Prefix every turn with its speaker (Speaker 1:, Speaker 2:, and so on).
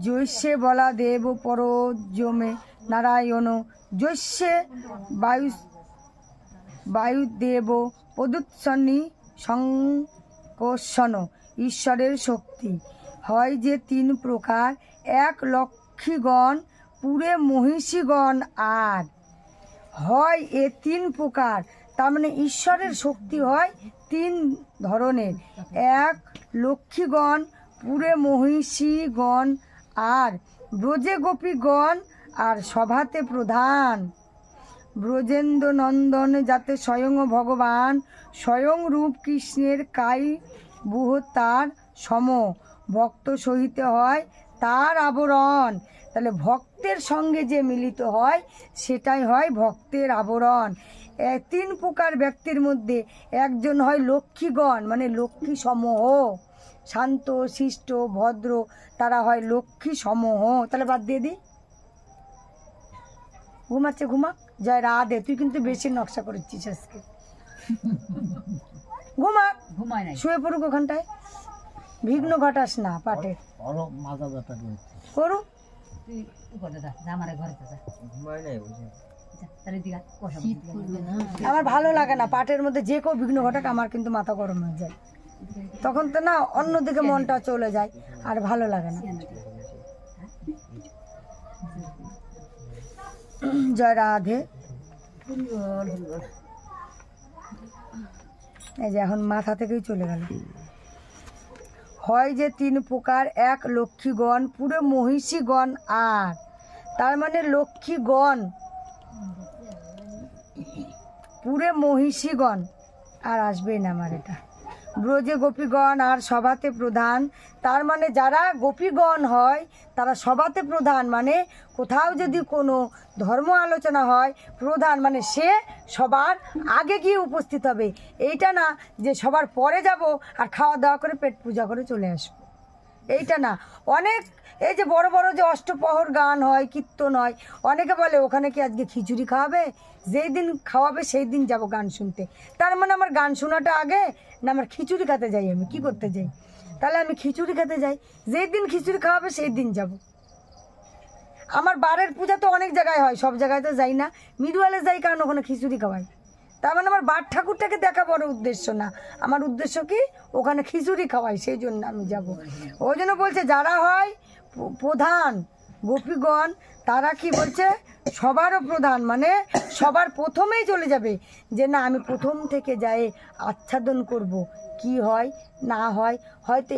Speaker 1: জৈষ্যে বলা দেব পরজমে নারায়ণ জৈষ্যে বায়ুদেব প্রদুৎসনী সংকোষণ। ঈশ্বরের শক্তি হয় যে তিন প্রকার, এক লক্ষ্মীগণ পুরে মহিষীগণ আর হয় এ তিন প্রকার। তার মানে ঈশ্বরের শক্তি হয় তিন ধরনের, এক লক্ষ্মীগণ পুরে মহিষীগণ আর ব্রজে গোপীগণ আর সভাতে প্রধান। ব্রজেন্দ্র নন্দন যাতে স্বয়ং ভগবান স্বয়ং রূপ কৃষ্ণের কাই বুহ তার সম ভক্ত সহিতে হয় তার আবরণ। তাহলে ভক্তের সঙ্গে যে মিলিত হয় সেটাই হয় ভক্তের আবরণ। তিন প্রকার ব্যক্তির মধ্যে একজন হয় লক্ষ্মীগণ, মানে লক্ষ্মী সমূহ, শান্ত শিষ্ট ভদ্র, তারা হয় লক্ষ্মী সমূহ। তাহলে বাদ দিয়ে দিই, ঘুমাচ্ছে ঘুমাক, জয় রাধে। তুই কিন্তু বেশি নকশা করেছিস আজকে, ঘুমাক, শুয়ে পড়ুক ওখানটায়, বিঘ্ন ঘটাস না পাটে করু। আমার ভালো লাগে না পাটের মধ্যে যে কেউ বিঘ্ন ঘটাক, আমার কিন্তু মাথা গরম হয়ে যায়, তখন তো না অন্যদিকে মনটা চলে যায়, আর ভালো লাগে না। জয় রাধে। এই যে এখন মাথা থেকেই চলে গেল। হয় যে তিন প্রকার, এক লক্ষ্মীগণ পুরো মহিষীগণ আর, তার মানে লক্ষ্মীগণ পুরে মহিষীগণ আর আসবেই না আমার এটা। ব্রজে গোপীগণ আর সভাতে প্রধান, তার মানে যারা গোপীগণ হয় তারা সভাতে প্রধান, মানে কোথাও যদি কোনো ধর্ম আলোচনা হয় প্রধান মানে সে সবার আগে গিয়ে উপস্থিত হবে। এইটা না যে সবার পরে যাব আর খাওয়া দাওয়া করে পেট পূজা করে চলে আসবো, এইটা না। অনেক এই যে বড় বড় যে অষ্টপ্রহর গান হয়, কীর্তন হয়, অনেকে বলে ওখানে কি আজকে খিচুড়ি খাওয়াবে, যেই দিন খাওয়াবে সেই দিন যাব গান শুনতে। তার মানে আমার গান শোনাটা আগে না আমার খিচুড়ি খেতে যাই, আমি কি করতে যাই? তাহলে আমি খিচুড়ি খেতে যাই, যেই দিন খিচুড়ি খাওয়াবে সেই দিন যাব। আমার বারের পূজা তো অনেক জায়গায় হয়, সব জায়গায় তো যাই না, মিডওয়ালে যাই কারণ ওখানে খিচুড়ি খাওয়াই। তার মানে আমার বার ঠাকুরটাকে দেখা বড় উদ্দেশ্য না, আমার উদ্দেশ্য কি ওখানে খিচুড়ি খাওয়াই, সেই জন্য আমি যাব। ওই জন্য বলছে যারা হয় প্রধান গোপীগণ তারা কি বলছে সবারও প্রধান, মানে সবার প্রথমেই চলে যাবে, যে না আমি প্রথম থেকে যাই আচ্ছাদন করব, কি হয় না হয় হয়তো